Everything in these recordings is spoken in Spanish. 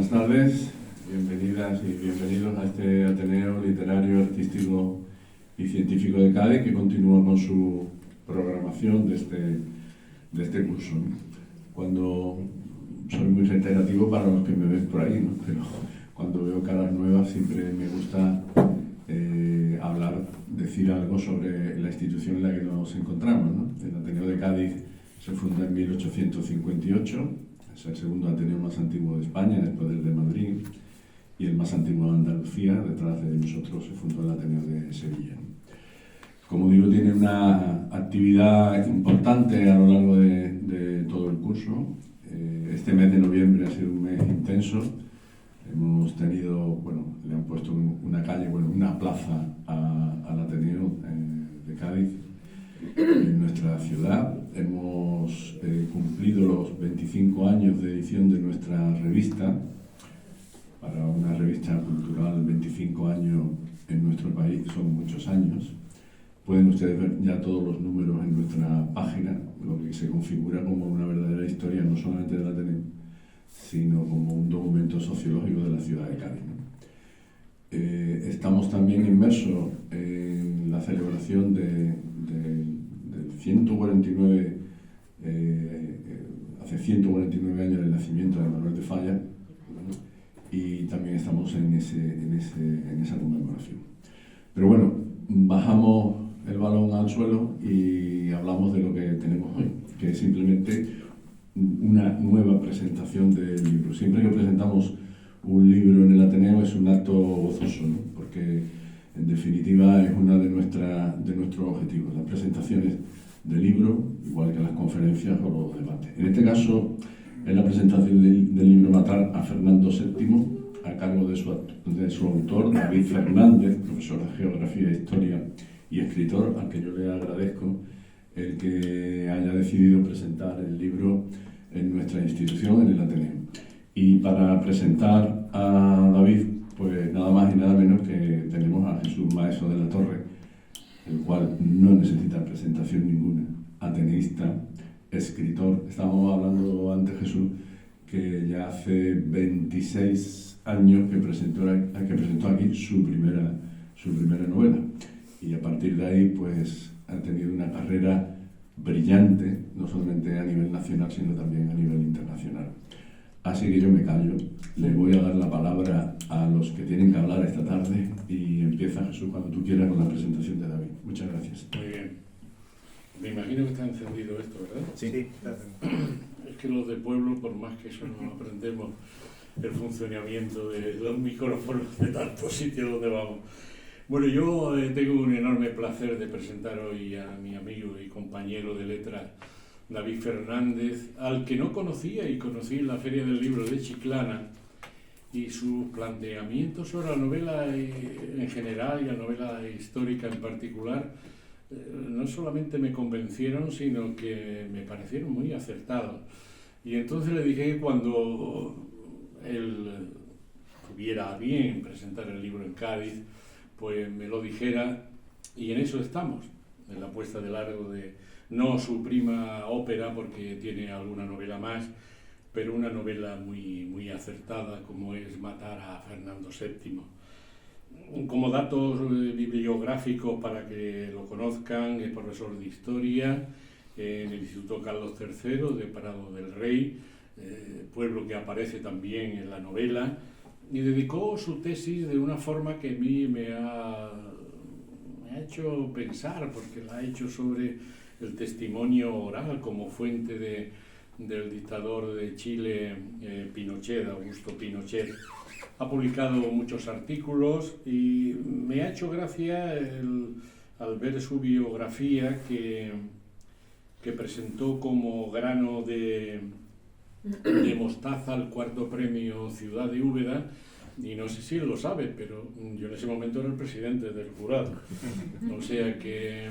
Buenas tardes, bienvenidas y bienvenidos a este Ateneo Literario, Artístico y Científico de Cádiz, que continúa con su programación de este curso. Cuando soy muy reiterativo para los que me ven por ahí, ¿no? Pero cuando veo caras nuevas siempre me gusta decir algo sobre la institución en la que nos encontramos, ¿no? El Ateneo de Cádiz se funda en 1858, es el segundo Ateneo más antiguo de España, después del de Madrid, y el más antiguo de Andalucía. Detrás de nosotros se fundó el Ateneo de Sevilla. Como digo, tiene una actividad importante a lo largo de todo el curso. Este mes de noviembre ha sido un mes intenso. Hemos tenido, le han puesto una calle, una plaza al Ateneo de Cádiz, en nuestra ciudad. Hemos cumplido los 25 años de edición de nuestra revista. Para una revista cultural, 25 años en nuestro país son muchos años. Pueden ustedes ver ya todos los números en nuestra página, lo que se configura como una verdadera historia, no solamente del Ateneo, sino como un documento sociológico de la ciudad de Cádiz, ¿no? Estamos también inmersos en la celebración del 149, hace 149 años del nacimiento de Manuel de Falla, y también estamos en esa conmemoración. Pero bueno, bajamos el balón al suelo y hablamos de lo que tenemos hoy, que es simplemente una nueva presentación del libro. Siempre que presentamos un libro en el Ateneo es un acto gozoso, ¿no? Porque en definitiva es uno de nuestros objetivos, las presentaciones del libro, igual que las conferencias o los debates. En este caso es la presentación del libro Matar a Fernando VII, a cargo de su autor, David Fernández, profesor de Geografía e Historia y escritor, al que yo le agradezco el que haya decidido presentar el libro en nuestra institución, en el Ateneo. Y para presentar a David, pues nada más y nada menos que tenemos a Jesús Maeso de la Torre, el cual no necesita presentación ninguna, ateneísta, escritor. Estábamos hablando antes, Jesús, que ya hace 26 años que presentó aquí su primera novela, y a partir de ahí pues ha tenido una carrera brillante, no solamente a nivel nacional, sino también a nivel internacional. Así que yo me callo, le voy a dar la palabra a los que tienen que hablar esta tarde, y empieza, Jesús, cuando tú quieras, con la presentación de David. Muchas gracias. Muy bien. Me imagino que está encendido esto, ¿verdad? Sí, está encendido. Es que los de pueblo, por más que eso no aprendemos el funcionamiento de los micrófonos de tantos sitios donde vamos. Bueno, yo tengo un enorme placer de presentar hoy a mi amigo y compañero de letras, David Fernández, al que no conocía y conocí en la Feria del Libro de Chiclana, y sus planteamientos sobre la novela en general y la novela histórica en particular no solamente me convencieron, sino que me parecieron muy acertados. Y entonces le dije que cuando él tuviera bien presentar el libro en Cádiz, pues me lo dijera, y en eso estamos, en la puesta de largo de, no su prima ópera, porque tiene alguna novela más, pero una novela muy, muy acertada, como es Matar a Fernando VII. Como datos bibliográficos para que lo conozcan, es profesor de Historia en el Instituto Carlos III de Prado del Rey, pueblo que aparece también en la novela, y dedicó su tesis de una forma que a mí me ha hecho pensar, porque la ha hecho sobre el testimonio oral como fuente del dictador de Chile, Pinochet, Augusto Pinochet. Ha publicado muchos artículos y me ha hecho gracia al ver su biografía que presentó como grano de mostaza al cuarto premio Ciudad de Úbeda, y no sé si él lo sabe, pero yo en ese momento era el presidente del jurado, o sea que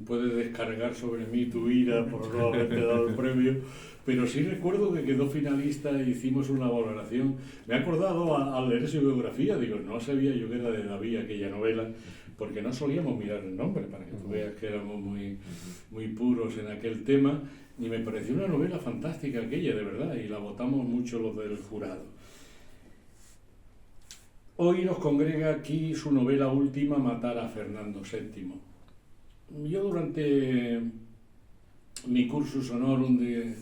puedes descargar sobre mí tu ira por no haberte dado el premio, pero sí recuerdo que quedó finalista e hicimos una valoración. Me he acordado al leer su biografía, digo, no sabía yo que era de David aquella novela, porque no solíamos mirar el nombre, para que tú veas que éramos muy, muy puros en aquel tema, y me pareció una novela fantástica aquella, de verdad, y la votamos mucho los del jurado. Hoy nos congrega aquí su novela última, Matar a Fernando VII. Yo durante mi cursus honorum de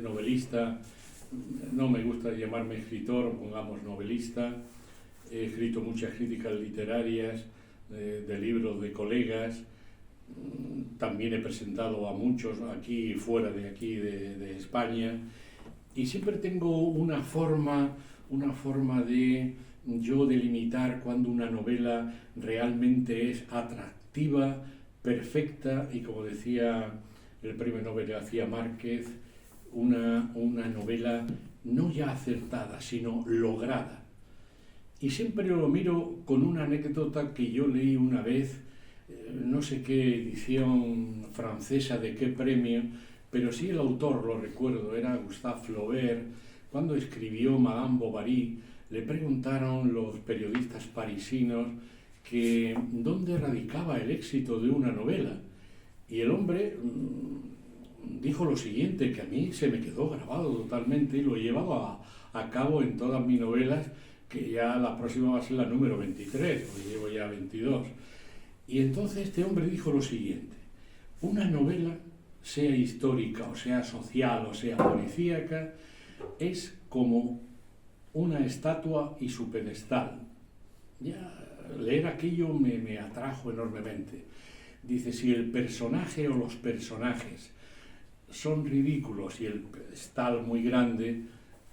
novelista, no me gusta llamarme escritor, pongamos novelista, he escrito muchas críticas literarias de libros de colegas, también he presentado a muchos aquí y fuera de aquí de España, y siempre tengo una forma de yo delimitar cuando una novela realmente es atractiva, perfecta, y como decía el premio Nobel García Márquez, una novela no ya acertada, sino lograda. Y siempre lo miro con una anécdota que yo leí una vez, no sé qué edición francesa de qué premio, pero sí el autor, lo recuerdo, era Gustave Flaubert. Cuando escribió Madame Bovary, le preguntaron los periodistas parisinos que dónde radicaba el éxito de una novela. Y el hombre dijo lo siguiente, que a mí se me quedó grabado totalmente y lo he llevado a cabo en todas mis novelas, que ya la próxima va a ser la número 23, porque llevo ya 22. Y entonces este hombre dijo lo siguiente: una novela, sea histórica, o sea social, o sea policíaca, es como una estatua y su pedestal. Ya leer aquello me atrajo enormemente. Dice, si el personaje o los personajes son ridículos y el pedestal muy grande,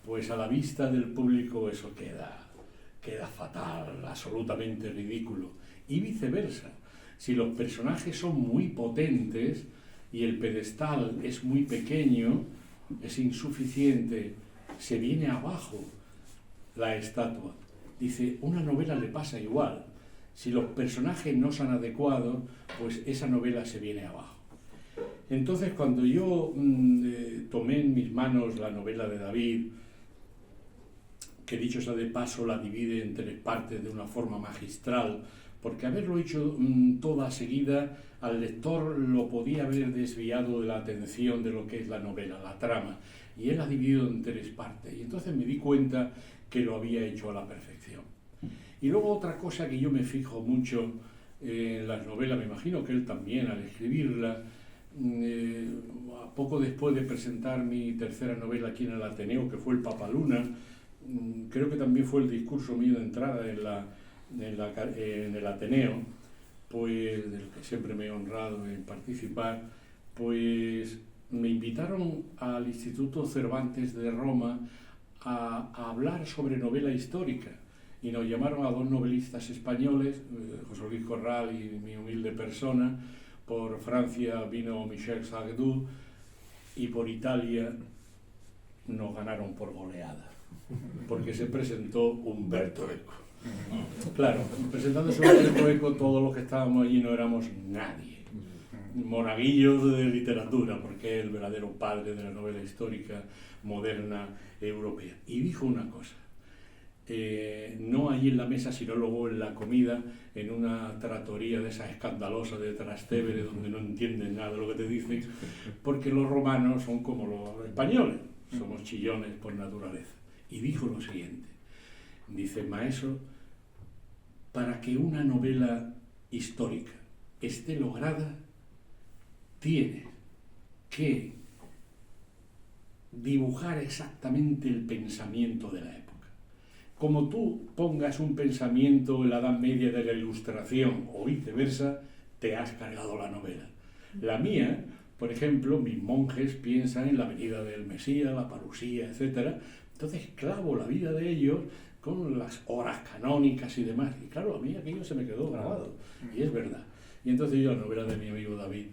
pues a la vista del público eso queda fatal, absolutamente ridículo. Y viceversa, si los personajes son muy potentes y el pedestal es muy pequeño, es insuficiente, se viene abajo la estatua. Dice, una novela le pasa igual. Si los personajes no son adecuados, pues esa novela se viene abajo. Entonces, cuando yo tomé en mis manos la novela de David, que dicho sea de paso la divide en 3 partes de una forma magistral, porque haberlo hecho toda seguida, al lector lo podía haber desviado de la atención de lo que es la novela, la trama, y él la ha dividido en 3 partes, y entonces me di cuenta que lo había hecho a la perfección. Y luego otra cosa que yo me fijo mucho en las novelas, me imagino que él también al escribirla, poco después de presentar mi tercera novela aquí en el Ateneo, que fue El Papaluna, creo que también fue el discurso mío de entrada en el Ateneo, pues del que siempre me he honrado en participar, pues me invitaron al Instituto Cervantes de Roma a hablar sobre novela histórica, y nos llamaron a 2 novelistas españoles, José Luis Corral y mi humilde persona. Por Francia vino Michel Sardou y por Italia nos ganaron por goleada, porque se presentó Umberto Eco. Claro, presentándose Umberto Eco, todos los que estábamos allí no éramos nadie, monaguillos de literatura, porque es el verdadero padre de la novela histórica moderna europea. Y dijo una cosa, no allí en la mesa, sino luego en la comida, en una trattoria de esas escandalosas de Trastevere, donde no entienden nada de lo que te dicen, porque los romanos son como los españoles, somos chillones por naturaleza. Y dijo lo siguiente, dice, maestro, para que una novela histórica esté lograda, tiene que dibujar exactamente el pensamiento de la época. Como tú pongas un pensamiento en la Edad Media de la Ilustración o viceversa, te has cargado la novela. La mía, por ejemplo, mis monjes piensan en la venida del Mesías, la parusía, etc. Entonces clavo la vida de ellos con las horas canónicas y demás. Y claro, a mí aquello se me quedó grabado. Y es verdad. Y entonces yo la novela de mi amigo David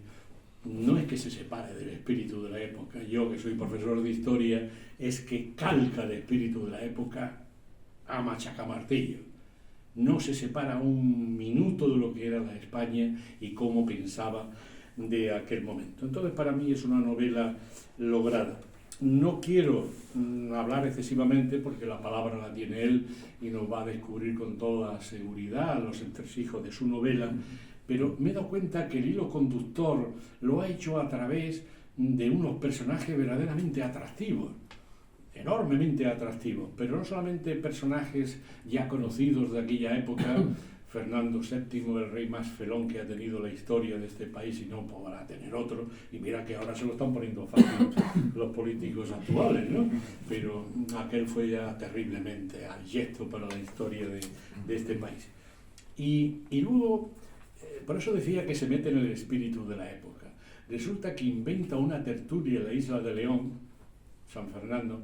no es que se separe del espíritu de la época. Yo, que soy profesor de historia, es que calca el espíritu de la época a machacamartillo. No se separa un minuto de lo que era la España y cómo pensaba de aquel momento. Entonces, para mí es una novela lograda. No quiero hablar excesivamente porque la palabra la tiene él y nos va a descubrir con toda seguridad los entresijos de su novela, pero me he dado cuenta que el hilo conductor lo ha hecho a través de unos personajes verdaderamente atractivos. enormemente atractivos, pero no solamente personajes ya conocidos de aquella época, Fernando VII, el rey más felón que ha tenido la historia de este país y no podrá tener otro, y mira que ahora se lo están poniendo fácil los políticos actuales, ¿no? Pero aquel fue ya terriblemente abyecto para la historia de este país. Y luego, por eso decía que se mete en el espíritu de la época. Resulta que inventa una tertulia en la isla de León, San Fernando,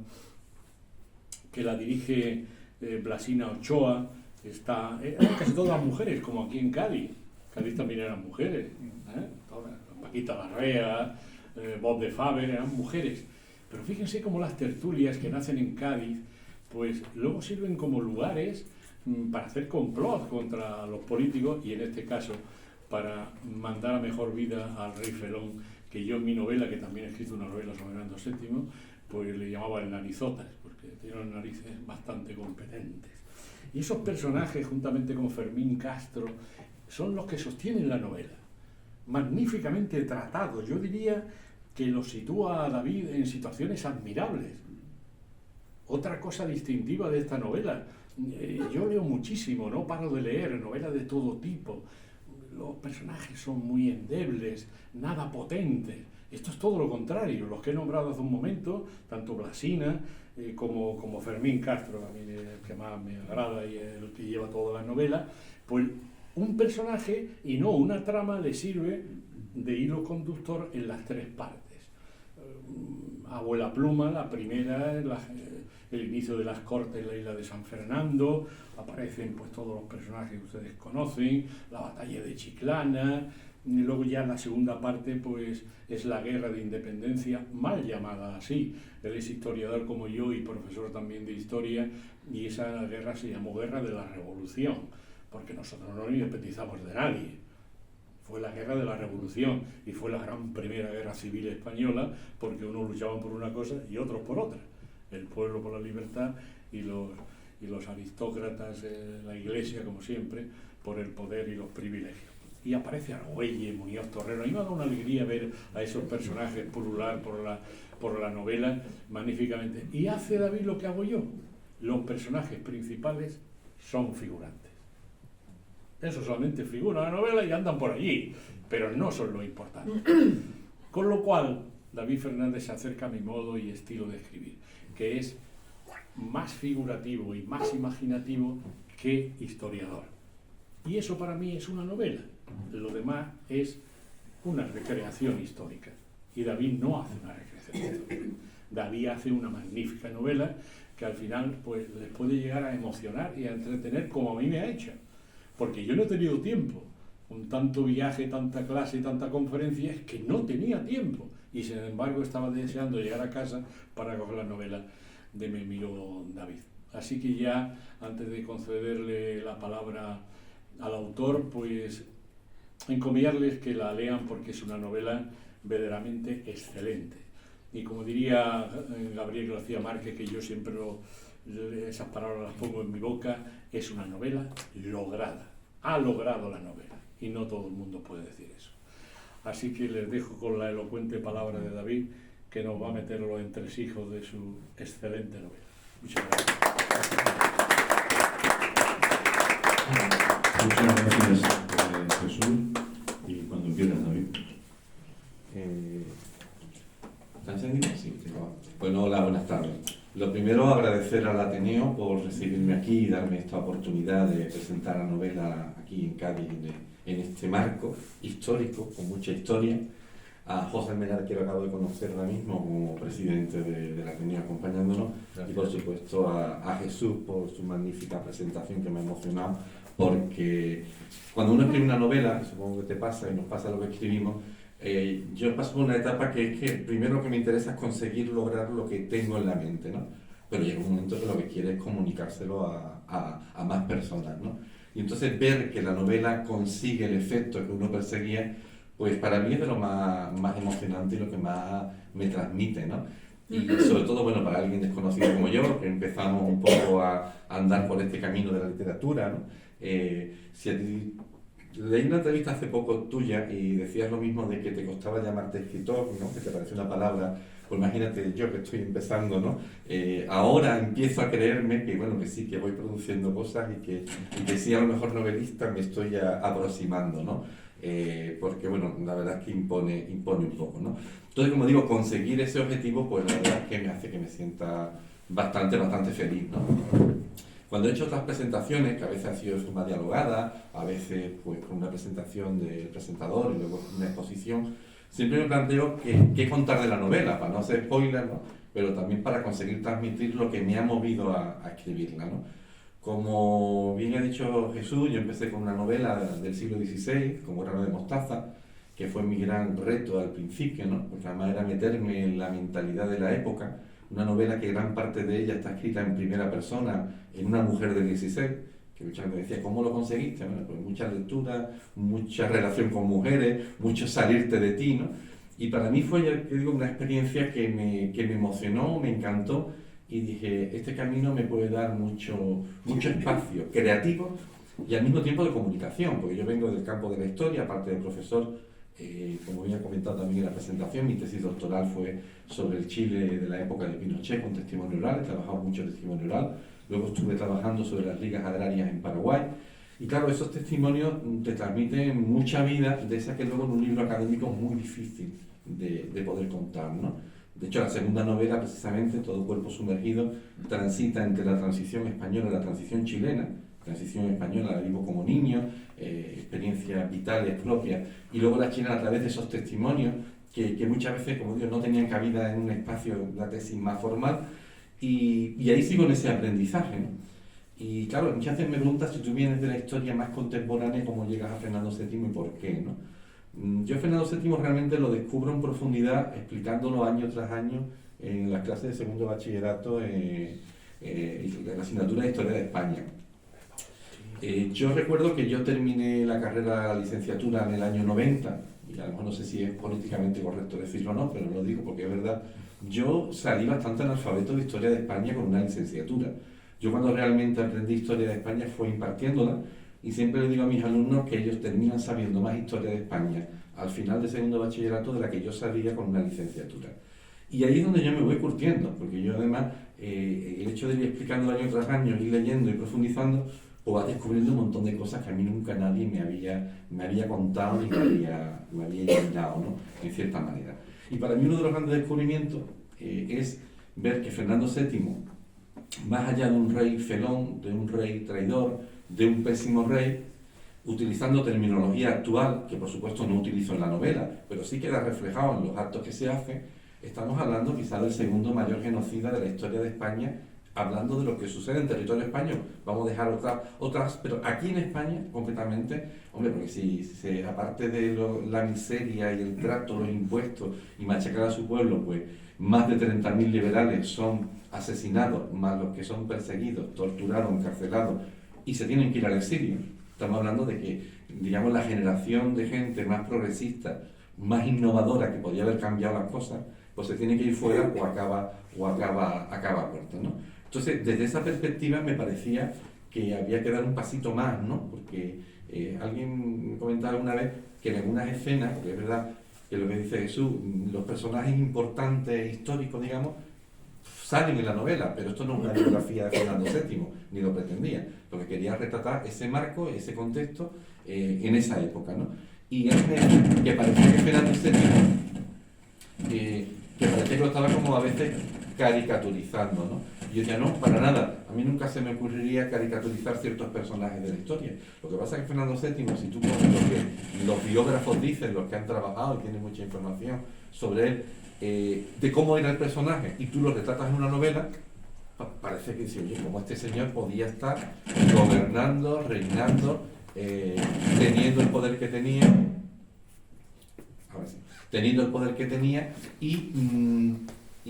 que la dirige Blasina Ochoa. Eran casi todas mujeres, como aquí en Cádiz. Cádiz también eran mujeres, todas, Paquita Larrea, Bob de Faber, eran mujeres. Pero fíjense cómo las tertulias que nacen en Cádiz, pues luego sirven como lugares para hacer complot contra los políticos, y en este caso para mandar a mejor vida al rey felón, que yo en mi novela, que también he escrito una novela sobre Fernando VII, pues le llamaba el narizotas, porque tiene unas narices bastante competentes. Y esos personajes, juntamente con Fermín Castro, son los que sostienen la novela. Magníficamente tratados. Yo diría que los sitúa a David en situaciones admirables. Otra cosa distintiva de esta novela, yo leo muchísimo, no paro de leer, novelas de todo tipo. Los personajes son muy endebles, nada potentes. Esto es todo lo contrario. Los que he nombrado hace un momento, tanto Blasina como Fermín Castro, a mí el que más me agrada y el que lleva toda la novela, pues un personaje y no una trama le sirve de hilo conductor en las tres partes. Abuela Pluma, la primera, el inicio de las cortes en la isla de San Fernando, aparecen pues todos los personajes que ustedes conocen, la batalla de Chiclana, y luego ya la segunda parte pues es la guerra de independencia, mal llamada así. Él es historiador como yo y profesor también de historia, y esa guerra se llamó Guerra de la Revolución, porque nosotros no nos independizamos de nadie. Fue la guerra de la Revolución y fue la gran primera guerra civil española, porque unos luchaban por una cosa y otros por otra. El pueblo por la libertad y los aristócratas, la iglesia, como siempre, por el poder y los privilegios. Y aparece Argüelles, Muñoz Torrero. A mí me ha dado una alegría ver a esos personajes pulular por la novela magníficamente. Y hace David lo que hago yo. Los personajes principales son figurantes. Eso solamente figura en la novela y andan por allí, pero no son lo importante. Con lo cual, David Fernández se acerca a mi modo y estilo de escribir, que es más figurativo y más imaginativo que historiador. Y eso para mí es una novela. Lo demás es una recreación histórica. Y David no hace una recreación histórica. David hace una magnífica novela que al final pues, les puede llegar a emocionar y a entretener como a mí me ha hecho. Porque yo no he tenido tiempo, con tanto viaje, tanta clase y tanta conferencia, es que no tenía tiempo. Y sin embargo estaba deseando llegar a casa para coger la novela de mi amigo David. Así que ya, antes de concederle la palabra al autor, pues encomiarles que la lean porque es una novela verdaderamente excelente. Y como diría Gabriel García Márquez, que yo siempre esas palabras las pongo en mi boca, es una novela lograda. Ha logrado la novela y no todo el mundo puede decir eso. Así que les dejo con la elocuente palabra de David, que nos va a meter los entresijos de su excelente novela. Muchas gracias. Muchas gracias, Jesús. Y cuando quieras, David. ¿Está encendido? Sí. Bueno, hola, buenas tardes. Lo primero, agradecer al Ateneo por recibirme aquí y darme esta oportunidad de presentar la novela aquí en Cádiz, en este marco histórico, con mucha historia. A José Almenar, que lo acabo de conocer ahora mismo como presidente del Ateneo acompañándonos. Gracias. Y por supuesto a Jesús por su magnífica presentación, que me ha emocionado, porque cuando uno escribe una novela, que supongo que te pasa y nos pasa lo que escribimos, yo paso por una etapa que es que primero lo que me interesa es conseguir lograr lo que tengo en la mente, ¿no? Pero llega un momento que lo que quiere es comunicárselo a más personas, ¿no? Y entonces ver que la novela consigue el efecto que uno perseguía, pues para mí es de lo más emocionante y lo que más me transmite, ¿no? Y sobre todo, bueno, para alguien desconocido como yo, que empezamos un poco a andar por este camino de la literatura, ¿no? Si a ti... Leí una entrevista hace poco tuya y decías lo mismo de que te costaba llamarte escritor, ¿no? Que te parece una palabra Pues imagínate yo que estoy empezando, ¿no? Ahora empiezo a creerme que, bueno, que sí, que voy produciendo cosas y que sí, a lo mejor novelista me estoy ya aproximando, ¿no? Porque, bueno, la verdad es que impone un poco, ¿no? Entonces, como digo, conseguir ese objetivo, pues la verdad es que me hace que me sienta bastante feliz, ¿no? Cuando he hecho otras presentaciones, que a veces ha sido de forma dialogada, a veces pues con una presentación del presentador y luego una exposición, siempre me planteo qué contar de la novela, para no hacer spoiler, ¿no? Pero también para conseguir transmitir lo que me ha movido a escribirla, ¿no? Como bien ha dicho Jesús, yo empecé con una novela del siglo XVI, como Grano de mostaza, que fue mi gran reto al principio, ¿no? Porque además era meterme en la mentalidad de la época, una novela que gran parte de ella está escrita en primera persona, en una mujer del 16, que muchas veces decía, ¿cómo lo conseguiste? Bueno, pues mucha lectura, mucha relación con mujeres, mucho salirte de ti, ¿no? Y para mí fue, ya te digo, una experiencia que me emocionó, me encantó, y dije, este camino me puede dar mucho espacio creativo y al mismo tiempo de comunicación, porque yo vengo del campo de la historia, aparte de profesor, como había comentado también en la presentación, mi tesis doctoral fue sobre el Chile de la época de Pinochet con testimonio oral, he trabajado mucho en testimonio oral, luego estuve trabajando sobre las ligas agrarias en Paraguay, y claro, esos testimonios te transmiten mucha vida, de esa que luego en un libro académico es muy difícil de poder contar, ¿no? De hecho, la segunda novela, precisamente, Todo cuerpo sumergido, transita entre la transición española y la transición chilena. Transición española la vivo como niño, experiencias vitales propias, y luego la chilena a través de esos testimonios que muchas veces, como digo, no tenían cabida en un espacio de la tesis más formal, y ahí sigo en ese aprendizaje, ¿no? Y claro, muchas veces me preguntas si tú vienes de la historia más contemporánea, cómo llegas a Fernando VII y por qué, ¿no? Yo Fernando VII realmente lo descubro en profundidad, explicándolo año tras año en las clases de segundo bachillerato, en la asignatura de Historia de España. Yo recuerdo que yo terminé la carrera, la licenciatura en el año 90, y a lo mejor no sé si es políticamente correcto decirlo o no, pero lo digo porque es verdad. Yo salí bastante analfabeto de Historia de España con una licenciatura. Yo cuando realmente aprendí Historia de España fue impartiéndola, y siempre le digo a mis alumnos que ellos terminan sabiendo más Historia de España al final de segundo bachillerato de la que yo sabía con una licenciatura. Y ahí es donde yo me voy curtiendo, porque yo además, el hecho de ir explicando año tras año, ir leyendo y profundizando, pues vas descubriendo un montón de cosas que a mí nunca nadie me había contado ni me había imaginado, ¿no? En cierta manera. Y para mí uno de los grandes descubrimientos es ver que Fernando VII, más allá de un rey felón, de un rey traidor, de un pésimo rey, utilizando terminología actual, que por supuesto no utilizo en la novela, pero sí queda reflejado en los actos que se hacen, estamos hablando quizás del segundo mayor genocida de la historia de España, hablando de lo que sucede en territorio español. Vamos a dejar otras, pero aquí en España, concretamente, hombre, porque si aparte de la miseria y el trato, los impuestos y machacar a su pueblo, pues más de 30.000 liberales son asesinados, más los que son perseguidos, torturados, encarcelados, y se tienen que ir al exilio. Estamos hablando de que, digamos, la generación de gente más progresista, más innovadora, que podía haber cambiado las cosas, pues se tiene que ir fuera o acaba muerto, ¿no? Entonces, desde esa perspectiva me parecía que había que dar un pasito más, ¿no? Porque alguien me comentaba una vez que en algunas escenas, porque es verdad que lo que dice Jesús, los personajes importantes, históricos, digamos, salen en la novela, pero esto no es una biografía de Fernando VII, ni lo pretendía. Lo que quería retratar ese marco, ese contexto, en esa época, ¿no? Y es que parecía que Fernando VII, que parecía que lo estaba como a veces caricaturizando, ¿no? Y yo decía, no, para nada, a mí nunca se me ocurriría caricaturizar ciertos personajes de la historia. Lo que pasa es que Fernando VII, si tú pones lo que los biógrafos dicen, los que han trabajado y tienen mucha información sobre él, de cómo era el personaje, y tú lo retratas en una novela, parece que sí, oye, como este señor podía estar gobernando, reinando, teniendo el poder que tenía, teniendo el poder que tenía y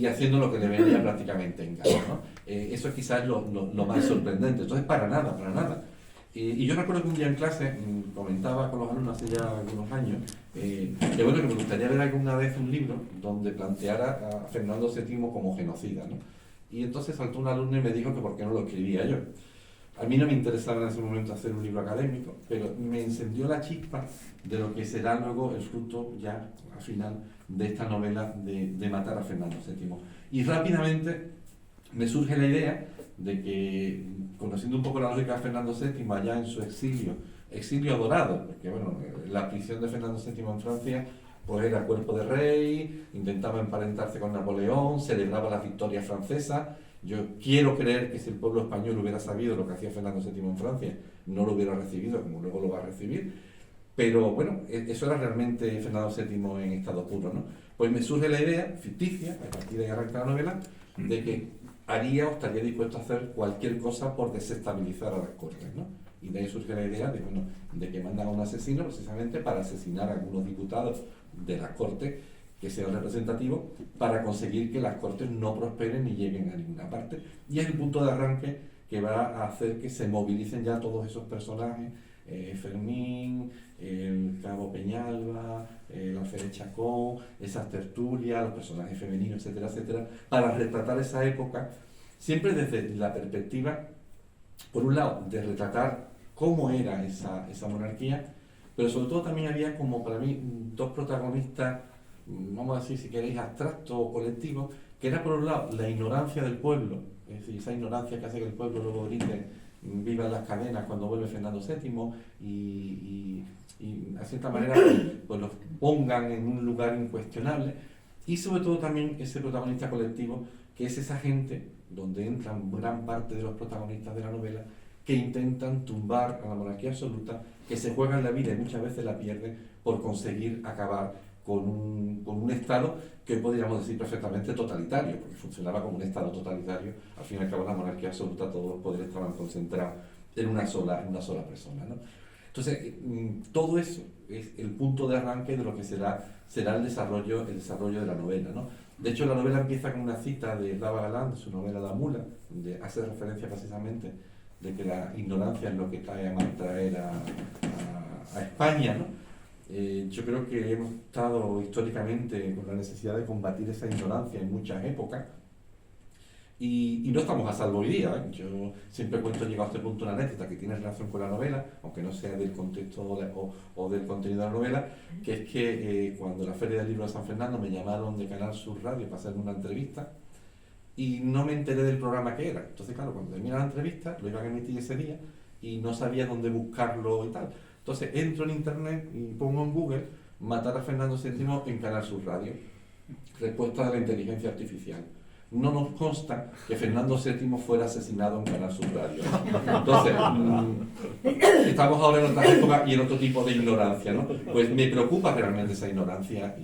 haciendo lo que le venía prácticamente en gana, ¿no? Eso es quizás lo más sorprendente. Entonces, para nada, para nada. Y yo recuerdo que un día en clase comentaba con los alumnos hace ya algunos años que bueno, que me gustaría ver alguna vez un libro donde planteara a Fernando VII como genocida, ¿no? Y entonces saltó un alumno y me dijo que por qué no lo escribía yo. A mí no me interesaba en ese momento hacer un libro académico, pero me encendió la chispa de lo que será luego el fruto ya al final de esta novela de matar a Fernando VII. Y rápidamente me surge la idea de que, conociendo un poco la lógica de Fernando VII allá en su exilio dorado, porque bueno, la prisión de Fernando VII en Francia pues era cuerpo de rey, intentaba emparentarse con Napoleón, celebraba las victorias francesas. Yo quiero creer que si el pueblo español hubiera sabido lo que hacía Fernando VII en Francia, no lo hubiera recibido como luego lo va a recibir. Pero bueno, eso era realmente Fernando VII en estado puro, ¿no? Pues me surge la idea, ficticia, a partir de ahí arranca la novela, de que haría o estaría dispuesto a hacer cualquier cosa por desestabilizar a las Cortes, ¿no? Y de ahí surge la idea de, bueno, de que mandan a un asesino precisamente para asesinar a algunos diputados de las Cortes que sean representativos para conseguir que las Cortes no prosperen ni lleguen a ninguna parte. Y es el punto de arranque que va a hacer que se movilicen ya todos esos personajes, Fermín, el cabo Peñalba, el alférez Chacón, esas tertulias, los personajes femeninos, etcétera, etcétera, para retratar esa época, siempre desde la perspectiva, por un lado, de retratar cómo era esa monarquía, pero sobre todo también había como para mí dos protagonistas, vamos a decir si queréis, abstractos o colectivos, que era por un lado la ignorancia del pueblo, es decir, esa ignorancia que hace que el pueblo luego grite viva las cadenas cuando vuelve Fernando VII y a cierta manera pues los pongan en un lugar incuestionable, y sobre todo también ese protagonista colectivo que es esa gente donde entran gran parte de los protagonistas de la novela que intentan tumbar a la monarquía absoluta, que se juegan la vida y muchas veces la pierden por conseguir acabar con un Estado que hoy podríamos decir perfectamente totalitario, porque funcionaba como un Estado totalitario. Al fin y al cabo, la monarquía absoluta, todos los poderes estaban concentrados en una sola persona, ¿no? Entonces, todo eso es el punto de arranque de lo que será el desarrollo de la novela, ¿no? De hecho, la novela empieza con una cita de Dava Galán, de su novela La Mula, donde hace referencia precisamente de que la ignorancia es lo que trae a maltraer a España, ¿no? Yo creo que hemos estado históricamente con la necesidad de combatir esa ignorancia en muchas épocas y no estamos a salvo hoy día, ¿eh? Yo siempre cuento, llegado a este punto, una anécdota que tiene relación con la novela, aunque no sea del contexto o del contenido de la novela, que es que cuando la Feria del Libro de San Fernando me llamaron de Canal Sur Radio para hacerme una entrevista y no me enteré del programa que era. Entonces, claro, cuando termina la entrevista, lo iban a emitir ese día y no sabía dónde buscarlo y tal. Entonces entro en internet y pongo en Google matar a Fernando VII en Canal Sur Radio. Respuesta de la inteligencia artificial. No nos consta que Fernando VII fuera asesinado en Canal Sur Radio. Entonces, estamos ahora en otra época y en otro tipo de ignorancia, ¿no? Pues me preocupa realmente esa ignorancia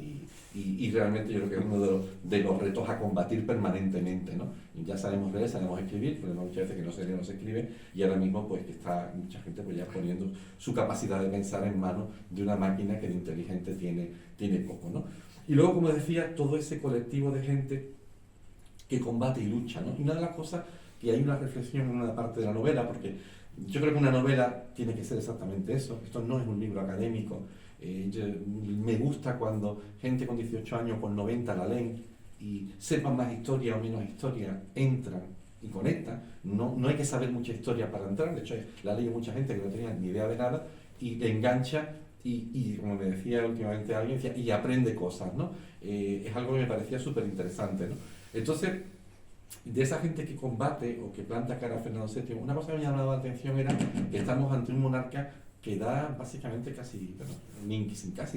y realmente yo creo que es uno de los retos a combatir permanentemente, ¿no? Y ya sabemos leer, sabemos escribir, pero muchas veces que no se lee, no se escribe, y ahora mismo pues que está mucha gente pues ya poniendo su capacidad de pensar en manos de una máquina que de inteligente tiene poco, ¿no? Y luego, como decía, todo ese colectivo de gente que combate y lucha, ¿no? Y una de las cosas, y hay una reflexión en una parte de la novela, porque yo creo que una novela tiene que ser exactamente eso. Esto no es un libro académico. Me gusta cuando gente con 18 años, con 90 la leen y sepan más historia o menos historia, entran y conectan. No hay que saber mucha historia para entrar. De hecho, la ley mucha gente que no tenía ni idea de nada y le engancha y como me decía últimamente alguien, decía, y aprende cosas, ¿no? Es algo que me parecía súper interesante, ¿no? Entonces, de esa gente que combate o que planta cara a Fernando VII, una cosa que me llamaba la atención era que estamos ante un monarca que da básicamente casi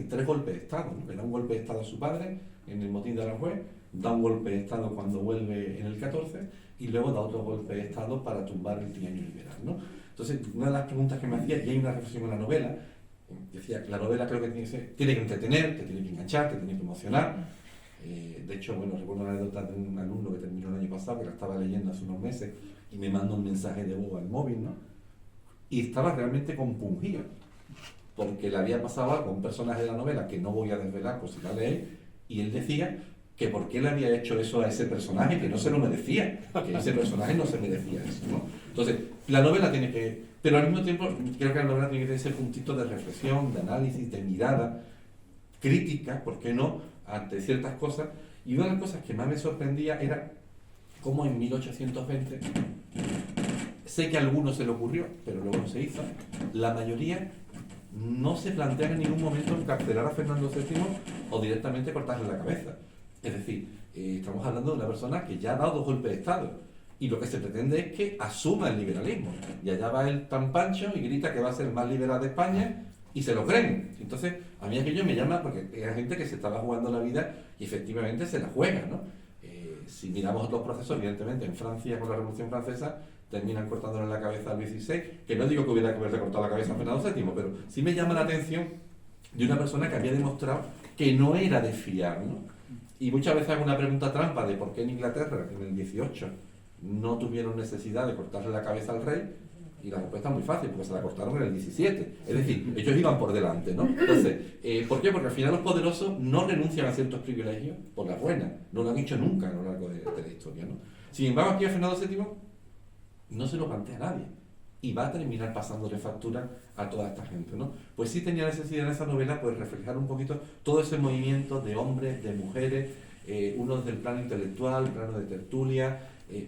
3 golpes de Estado, ¿no? Le da un golpe de Estado a su padre en el motín de Aranjuez, da un golpe de Estado cuando vuelve en el 14 y luego da otro golpe de Estado para tumbar el trienio liberal, ¿no? Entonces, una de las preguntas que me hacía, y hay una reflexión en la novela, decía que la novela creo que tiene que entretener, que tiene que enganchar, que tiene que emocionar. De hecho, bueno, recuerdo una anécdota de un alumno que terminó el año pasado, que la estaba leyendo hace unos meses, y me manda un mensaje de voz al móvil, ¿no? Y estaba realmente compungido, porque le había pasado algo a un personaje de la novela, que no voy a desvelar por si la leéis, y él decía que por qué le había hecho eso a ese personaje, que no se lo merecía, que ese personaje no se merecía eso, ¿no? Entonces, la novela tiene que... Pero al mismo tiempo, creo que la novela tiene que tener ese puntito de reflexión, de análisis, de mirada, crítica, ¿por qué no?, ante ciertas cosas. Y una de las cosas que más me sorprendía era cómo en 1820, sé que a algunos se le ocurrió, pero luego no se hizo, la mayoría no se plantean en ningún momento encarcelar a Fernando VII o directamente cortarle la cabeza. Es decir, estamos hablando de una persona que ya ha dado 2 golpes de Estado y lo que se pretende es que asuma el liberalismo. Y allá va el tan pancho y grita que va a ser el más liberal de España y se lo creen. Entonces, a mí aquello me llama porque era gente que se estaba jugando la vida y efectivamente se la juega, ¿no? Si miramos otros procesos, evidentemente, en Francia con la Revolución Francesa terminan cortándole la cabeza a Luis XVI, que no digo que hubiera que haberle cortado la cabeza a Fernando VII, pero sí me llama la atención de una persona que había demostrado que no era de fiar, ¿no? Y muchas veces hago una pregunta trampa de por qué en Inglaterra, en el 18, no tuvieron necesidad de cortarle la cabeza al rey, y la respuesta es muy fácil, porque se la cortaron en el 17. Es decir, ellos iban por delante, ¿no? Entonces, ¿por qué? Porque al final los poderosos no renuncian a ciertos privilegios por las buenas. No lo han hecho nunca a lo largo de la historia, ¿no? Sin embargo, aquí a Fernando VII no se lo plantea nadie. Y va a terminar pasándole factura a toda esta gente, ¿no? Pues sí tenía necesidad en esa novela pues reflejar un poquito todo ese movimiento de hombres, de mujeres, uno desde el plano intelectual, plano de tertulia,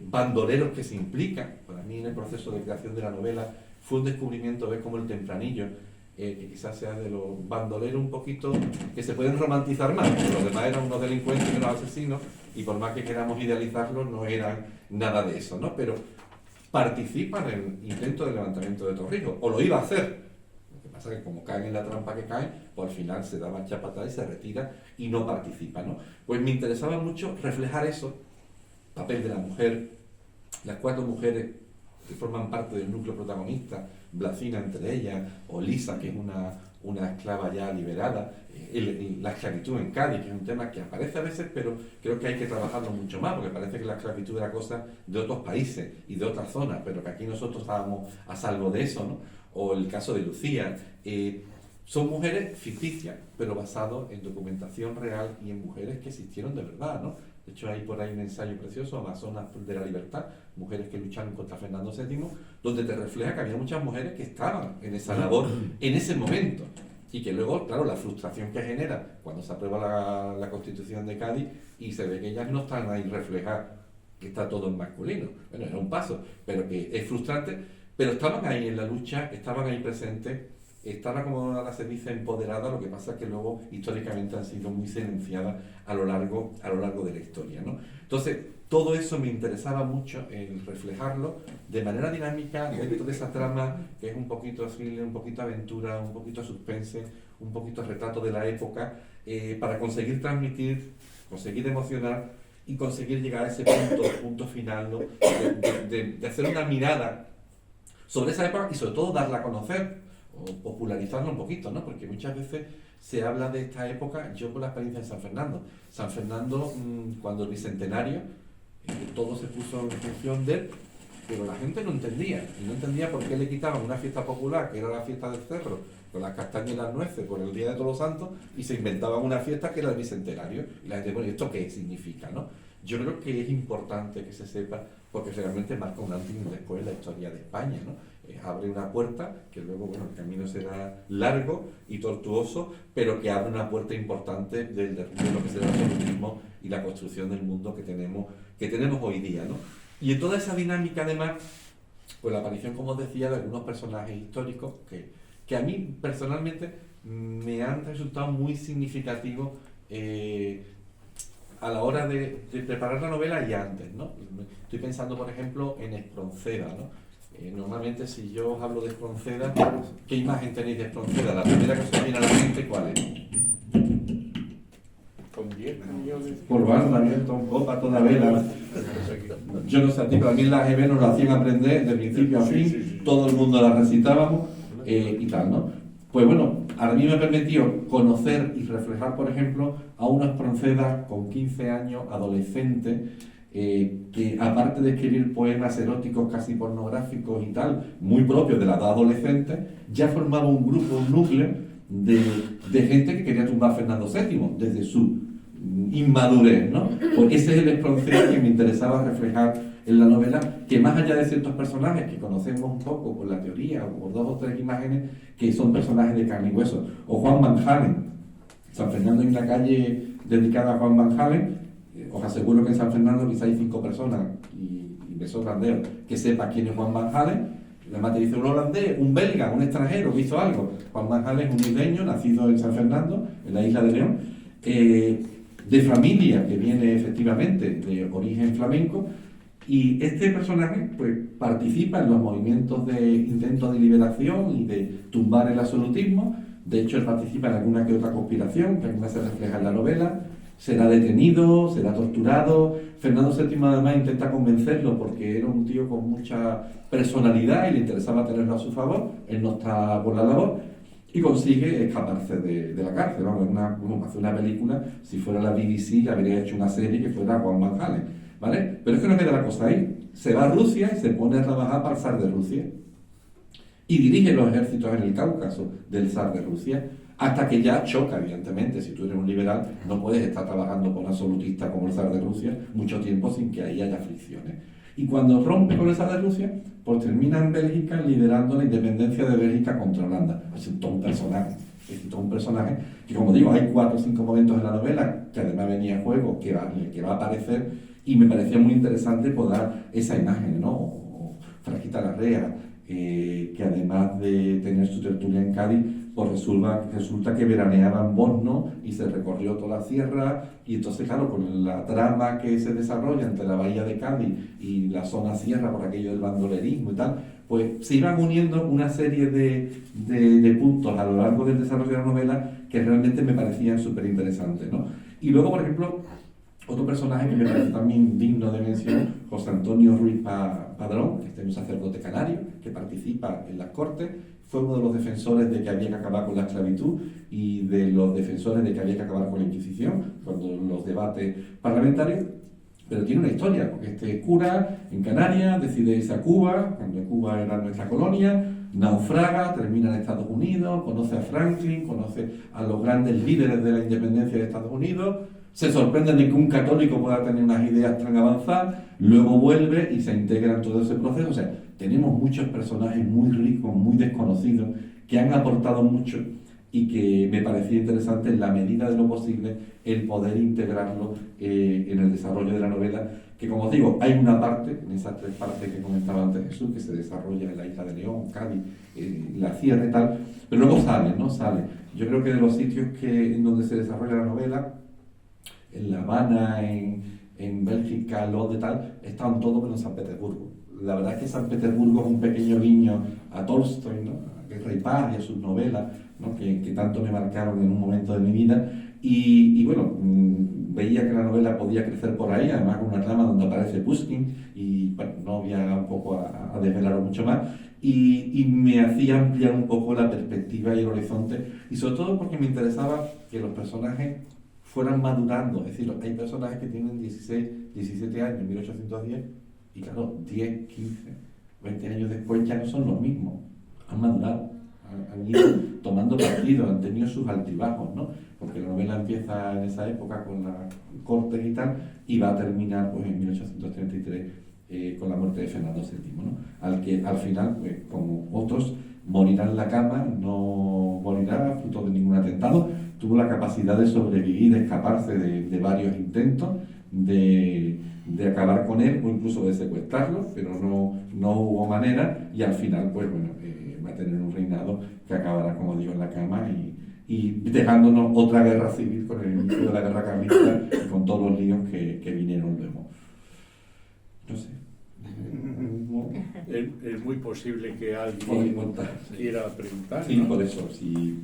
bandoleros que se implican. Para mí en el proceso de creación de la novela fue un descubrimiento ver cómo el Tempranillo, que quizás sea de los bandoleros un poquito que se pueden romantizar más, porque los demás eran unos delincuentes y unos asesinos, y por más que queramos idealizarlos no eran nada de eso, ¿no? Pero participan en el intento de levantamiento de Torrijos, o lo iba a hacer. Lo que pasa es que como caen en la trampa que caen, pues al final se da marcha para atrás y se retira y no participa, ¿no? Pues me interesaba mucho reflejar eso, papel de la mujer, las 4 mujeres que forman parte del núcleo protagonista, Blasina entre ellas, o Lisa, que es una esclava ya liberada, la esclavitud en Cádiz, que es un tema que aparece a veces, pero creo que hay que trabajarlo mucho más, porque parece que la esclavitud era cosa de otros países y de otras zonas, pero que aquí nosotros estábamos a salvo de eso, ¿no? O el caso de Lucía. Son mujeres ficticias, pero basadas en documentación real y en mujeres que existieron de verdad, ¿no? De hecho, hay por ahí un ensayo precioso, Amazonas de la Libertad, mujeres que lucharon contra Fernando VII, donde te refleja que había muchas mujeres que estaban en esa labor en ese momento. Y que luego, claro, la frustración que genera cuando se aprueba la Constitución de Cádiz y se ve que ellas no están ahí reflejadas, que está todo en masculino. Bueno, era un paso, pero que es frustrante, pero estaban ahí en la lucha, estaban ahí presentes, estaban, como ahora se dice, empoderadas, lo que pasa es que luego históricamente han sido muy silenciadas a lo largo de la historia, ¿no? Entonces, todo eso me interesaba mucho en reflejarlo de manera dinámica dentro de esa trama que es un poquito thriller, un poquito aventura, un poquito suspense, un poquito retrato de la época, para conseguir transmitir, conseguir emocionar y conseguir llegar a ese punto final, ¿no? de hacer una mirada sobre esa época y sobre todo darla a conocer o popularizarla un poquito, ¿no? Porque muchas veces se habla de esta época, yo por la experiencia en San Fernando. San Fernando, cuando el Bicentenario, todo se puso en función de él, pero la gente no entendía, y no entendía por qué le quitaban una fiesta popular, que era la fiesta del cerro, con las castañas y las nueces por el Día de Todos los Santos, y se inventaban una fiesta que era el Bicentenario, y la gente, bueno, ¿y esto qué significa, no? Yo creo que es importante que se sepa, porque realmente marca un antes y un después en la historia de España, ¿no? Abre una puerta, que luego, bueno, el camino será largo y tortuoso, pero que abre una puerta importante de lo que será el feminismo y la construcción del mundo que tenemos hoy día, ¿no? Y en toda esa dinámica, además, pues la aparición, como os decía, de algunos personajes históricos que a mí personalmente me han resultado muy significativos a la hora de preparar la novela y antes, ¿no? Estoy pensando, por ejemplo, en Espronceda, ¿no? Normalmente, si yo os hablo de Espronceda, ¿qué imagen tenéis de Espronceda? La primera que os viene a la mente, ¿cuál es? Con 10 millones. Por banda, viento, copa, toda vela. Yo no sé a ti, pero a mí en la GB nos lo hacían aprender de principio a fin, Sí. todo el mundo la recitábamos y tal, ¿no? Pues bueno, a mí me permitió conocer y reflejar, por ejemplo, a una Espronceda con 15 años, adolescente, que aparte de escribir poemas eróticos casi pornográficos y tal, muy propios de la edad adolescente, ya formaba un grupo, un núcleo de gente que quería tumbar a Fernando VII desde su inmadurez, ¿no? Pues ese es el Espronceda que me interesaba reflejar en la novela, que más allá de ciertos personajes que conocemos un poco por la teoría o por 2 o 3 imágenes, que son personajes de carne y hueso, o Juan Van Halen, San Fernando en la calle dedicada a Juan Van Halen. Os aseguro que en San Fernando quizá hay 5 personas, y me sorprendeo, que sepa quién es Juan Van Halen. Además te dice un holandés, un belga, un extranjero que hizo algo. Juan Van Halen es un isleño, nacido en San Fernando, en la isla de León, de familia que viene efectivamente de origen flamenco, y este personaje pues participa en los movimientos de intentos de liberación y de tumbar el absolutismo. De hecho, él participa en alguna que otra conspiración, que además se refleja en la novela. Será detenido, será torturado. Fernando VII además intenta convencerlo porque era un tío con mucha personalidad y le interesaba tenerlo a su favor. Él no está por la labor y consigue escaparse de la cárcel. Vamos, hacer una película, si fuera la BBC le habría hecho una serie que fuera Juan Van Halen, ¿vale? Pero es que no queda la cosa ahí. Se va a Rusia y se pone a trabajar para el zar de Rusia y dirige los ejércitos en el Cáucaso del zar de Rusia, hasta que ya choca, evidentemente. Si tú eres un liberal, no puedes estar trabajando con un absolutista como el zar de Rusia mucho tiempo sin que ahí haya fricciones. Y cuando rompe con el zar de Rusia, pues termina en Bélgica liderando la independencia de Bélgica contra Holanda. Es todo un personaje. Es todo un personaje que, como digo, hay 4 o 5 momentos en la novela que además venía a juego, que va a aparecer, y me parecía muy interesante poder dar esa imagen, ¿no? O Fragita Larrea, que además de tener su tertulia en Cádiz, pues resulta que veraneaba en Borno y se recorrió toda la sierra, y entonces claro, con la trama que se desarrolla entre la bahía de Cádiz y la zona sierra por aquello del bandolerismo y tal, pues se iban uniendo una serie de puntos a lo largo del desarrollo de la novela que realmente me parecían súper interesantes, ¿no? Y luego, por ejemplo, otro personaje que me parece también digno de mención, José Antonio Ruiz Padrón, que es un sacerdote canario que participa en las Cortes. Fue uno de los defensores de que había que acabar con la esclavitud y de los defensores de que había que acabar con la Inquisición, cuando los debates parlamentarios. Pero tiene una historia, porque este cura en Canarias decide irse a Cuba, cuando Cuba era nuestra colonia, naufraga, termina en Estados Unidos, conoce a Franklin, conoce a los grandes líderes de la independencia de Estados Unidos, se sorprenden de que un católico pueda tener unas ideas tan avanzadas, luego vuelve y se integra en todo ese proceso. O sea, tenemos muchos personajes muy ricos, muy desconocidos, que han aportado mucho y que me parecía interesante, en la medida de lo posible, el poder integrarlo en el desarrollo de la novela, que, como os digo, hay una parte, en esas 3 partes que comentaba antes Jesús, que se desarrolla en la isla de León, Cádiz, la sierra y tal, pero luego sale, ¿no? Sale. Yo creo que de los sitios en donde se desarrolla la novela, en La Habana, en Bélgica, Londres y tal, estaban todos menos en San Petersburgo. La verdad es que San Petersburgo es un pequeño guiño a Tolstoy, ¿no? A Guerra y Paz y a sus novelas, ¿no? que tanto me marcaron en un momento de mi vida. Y bueno, veía que la novela podía crecer por ahí, además con una trama donde aparece Pushkin, y bueno, no voy a un poco a desvelarlo mucho más, y me hacía ampliar un poco la perspectiva y el horizonte, y sobre todo porque me interesaba que los personajes fueran madurando. Es decir, hay personajes que tienen 16, 17 años en 1810, y claro, 10, 15, 20 años después ya no son los mismos, han madurado, han ido tomando partido, han tenido sus altibajos, ¿no? Porque la novela empieza en esa época con las Cortes y tal, y va a terminar pues en 1833 con la muerte de Fernando VII, ¿no? Al que al final, pues, como otros, morirá en la cama, no morirá fruto de ningún atentado. Tuvo la capacidad de sobrevivir, de escaparse de varios intentos de acabar con él, o incluso de secuestrarlo, pero no hubo manera, y al final, pues bueno, va a tener un reinado que acabará, como digo, en la cama, y dejándonos otra guerra civil con el inicio de la guerra carlista y con todos los líos que vinieron luego. No sé. Es muy posible que alguien Podemos quiera preguntar, Sí, ¿no? por eso, sí.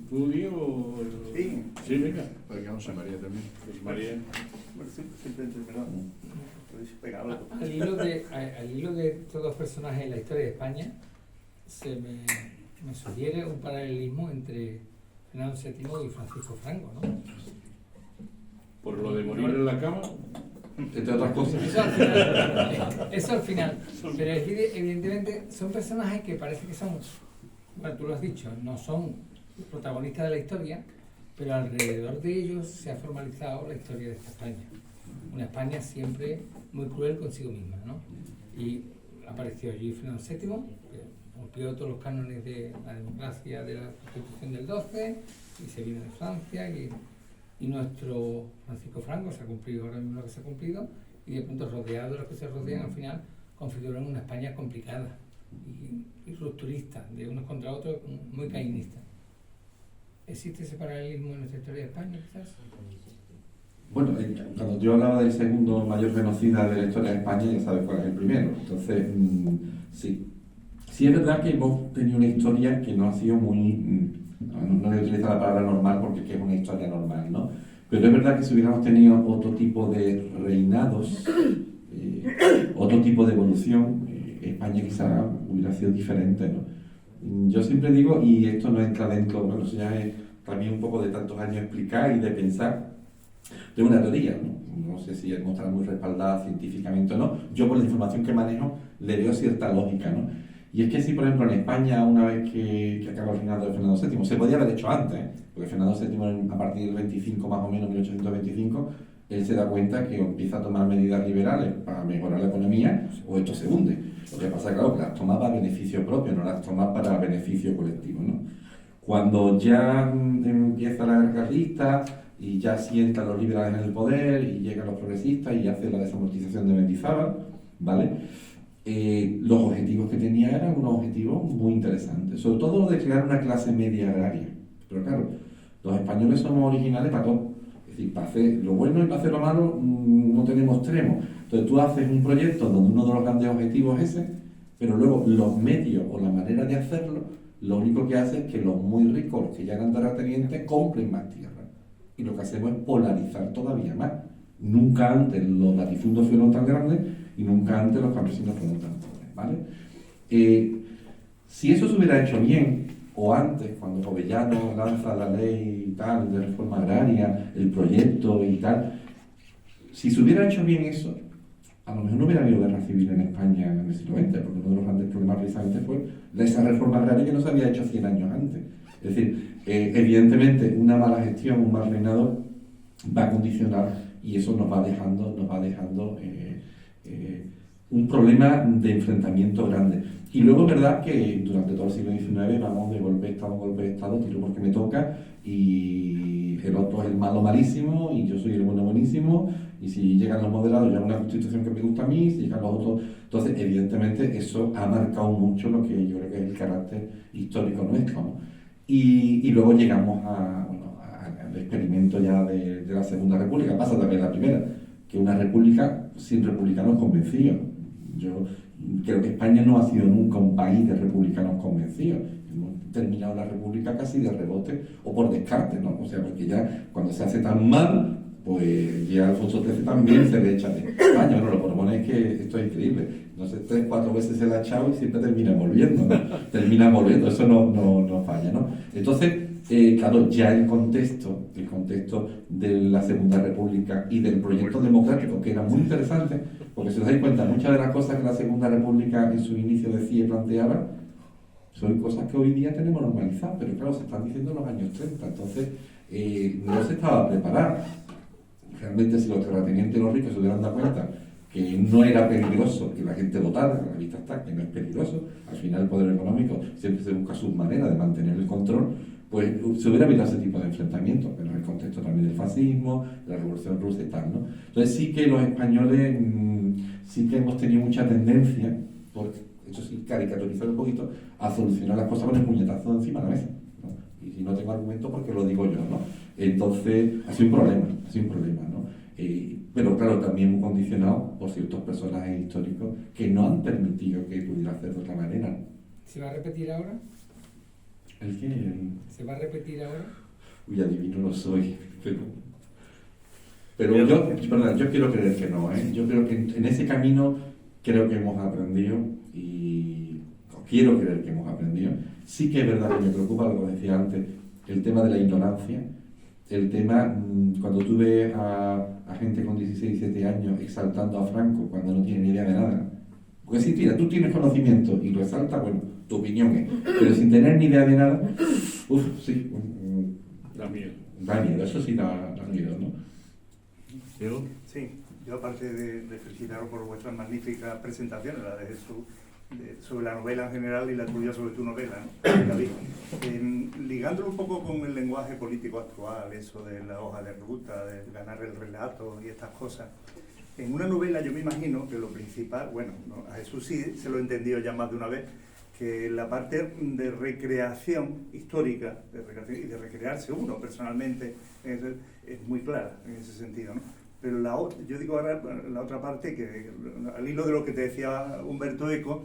¿Tú, Diego? Sí. Sí, venga. Porque vamos a María también. Pues María. Bueno, siempre terminado. Podéis pegar algo. Al hilo de estos 2 personajes en la historia de España, se me sugiere un paralelismo entre Fernando VII y Francisco Franco, ¿no? Por lo de morir en la cama. Entre otras cosas. Eso al final. Pero evidentemente son personajes que parece que son, bueno, tú lo has dicho, no son protagonistas de la historia, pero alrededor de ellos se ha formalizado la historia de esta España. Una España siempre muy cruel consigo misma, ¿no? Y apareció allí Fernando VII, que rompió todos los cánones de la democracia de la Constitución del 12, y se vino de Francia, y nuestro Francisco Franco se ha cumplido ahora mismo lo que se ha cumplido, y de pronto rodeado de los que se rodean, al final configuran una España complicada y rupturista, de unos contra otros, muy cainista. ¿Existe ese paralelismo en nuestra historia de España, quizás? Bueno, cuando yo hablaba del segundo mayor genocida de la historia de España, ya sabes cuál es el primero. Entonces, sí. Sí es verdad que hemos tenido una historia que no ha sido muy... no voy a utilizar la palabra normal porque es que es una historia normal, ¿no? Pero es verdad que si hubiéramos tenido otro tipo de reinados, otro tipo de evolución, España quizá hubiera sido diferente, ¿no? Yo siempre digo, y esto no entra dentro, bueno, eso ya es también un poco de tantos años explicar y de pensar, de una teoría, ¿no? No sé si estará muy respaldada científicamente o no. Yo, por la información que manejo, le veo cierta lógica, ¿no? Y es que si, por ejemplo, en España, una vez que acaba el reinado de Fernando VII, se podía haber hecho antes, porque Fernando VII, a partir del 25 más o menos, 1825, él se da cuenta que empieza a tomar medidas liberales para mejorar la economía, o esto se hunde. Lo que pasa, claro, que las toma para beneficio propio, no las toma para beneficio colectivo, ¿no? Cuando ya empieza la guerra carlista y ya sientan los liberales en el poder y llegan los progresistas y hace la desamortización de Mendizábal, ¿vale? Los objetivos que tenía eran unos objetivos muy interesantes, sobre todo lo de crear una clase media agraria. Pero claro, los españoles somos originales para todo. Es decir, para hacer lo bueno y para hacer lo malo no tenemos extremos. Entonces tú haces un proyecto donde uno de los grandes objetivos es ese, pero luego los medios o la manera de hacerlo, lo único que hace es que los muy ricos, los que ya eran terratenientes, compren más tierra. Y lo que hacemos es polarizar todavía más. Nunca antes los latifundios fueron tan grandes y nunca antes los campesinos fueron tan pobres, ¿vale? Si eso se hubiera hecho bien, o antes, cuando Jovellanos lanza la ley y tal, de reforma agraria, el proyecto y tal, si se hubiera hecho bien eso, a lo mejor no hubiera habido guerra civil en España en el siglo XX, porque uno de los grandes problemas precisamente fue esa reforma agraria que no se había hecho 100 años antes. Es decir, evidentemente una mala gestión, un mal reinado va a condicionar y eso nos va dejando un problema de enfrentamiento grande. Y luego es verdad que durante todo el siglo XIX vamos de golpe de Estado, tiro porque me toca, y el otro es el malo malísimo y yo soy el bueno buenísimo, y si llegan los moderados ya una constitución que me gusta a mí, si llegan los otros... Entonces, evidentemente, eso ha marcado mucho lo que yo creo que es el carácter histórico nuestro, ¿no? Y luego llegamos al experimento ya de la Segunda República. Pasa también la primera, que una república sin republicanos convencidos. Yo creo que España no ha sido nunca un país de republicanos convencidos. Hemos terminado la república casi de rebote o por descarte, ¿no? O sea, porque ya cuando se hace tan mal, pues ya Alfonso XIII también se le echa de España. Bueno, lo que propone es que esto es increíble. No sé, 3 o 4 veces se la ha echado y siempre termina volviendo, ¿no? Termina volviendo, eso no falla, ¿no? Entonces, claro, ya el contexto de la Segunda República y del proyecto democrático, que era muy interesante, porque si os dais cuenta, muchas de las cosas que la Segunda República en su inicio decía y planteaba, son cosas que hoy día tenemos normalizadas, pero claro, se están diciendo en los años 30, entonces no se estaba preparado. Realmente si los terratenientes y los ricos se hubieran dado cuenta que no era peligroso que la gente votara, a la vista está que no es peligroso, al final el poder económico siempre se busca su manera de mantener el control, pues se hubiera evitado ese tipo de enfrentamientos, pero en el contexto también del fascismo, de la Revolución Rusa y tal, ¿no? Entonces sí que los españoles sí que hemos tenido mucha tendencia, por eso sí, caricaturizar un poquito, a solucionar las cosas con el puñetazo encima de la mesa, ¿no? Y si no tengo argumento, porque lo digo yo, ¿no? Entonces ha sido un problema, ¿no? Pero claro, también muy condicionado por ciertos personajes históricos que no han permitido que pudiera hacer de otra manera. ¿Se va a repetir ahora? ¿El qué? ¿Se va a repetir ahora? Uy, adivino lo soy, pero yo quiero creer que no, ¿eh? Yo creo que en ese camino creo que hemos aprendido y quiero creer que hemos aprendido. Sí que es verdad que me preocupa lo que decía antes, el tema de la ignorancia, el tema cuando tú ves a gente con 16, 17 años exaltando a Franco cuando no tiene ni idea de nada. Porque si mira, tú tienes conocimiento y lo exaltas, bueno, tu opinión es, pero sin tener ni idea de nada, sí. Da miedo. Da miedo, eso sí da miedo, ¿no? ¿Yo? Sí, yo aparte de felicitaros por vuestras magníficas presentaciones, la de Jesús, sobre la novela en general y la tuya sobre tu novela, ¿no? David, ligándolo un poco con el lenguaje político actual, eso de la hoja de ruta, de ganar el relato y estas cosas, en una novela yo me imagino que lo principal, bueno, ¿no? A Jesús sí se lo he entendido ya más de una vez, que la parte de recreación histórica, y de recrearse uno personalmente, es muy clara en ese sentido, ¿no? Pero yo digo ahora la otra parte, que al hilo de lo que te decía Humberto Eco,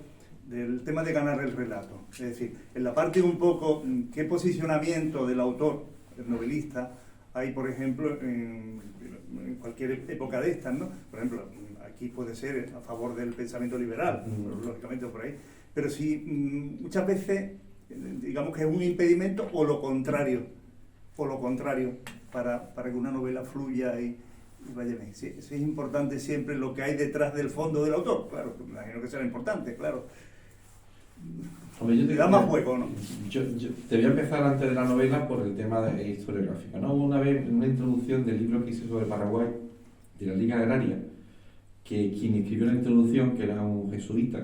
del tema de ganar el relato. Es decir, en la parte un poco, qué posicionamiento del autor, el novelista, hay, por ejemplo, en cualquier época de estas, ¿no? Por ejemplo, aquí puede ser a favor del pensamiento liberal, lógicamente por ahí, pero sí, muchas veces, digamos que es un impedimento o lo contrario, para que una novela fluya y vaya bien. Sí, es importante siempre lo que hay detrás del fondo del autor, claro, me imagino que será importante, claro. Hombre, yo te da más juego, ¿no? Yo te voy a empezar antes de la novela por el tema de historiográfico, ¿no? Hubo una vez una introducción del libro que hice sobre Paraguay, de la Liga Agraria, que quien escribió la introducción, que era un jesuita,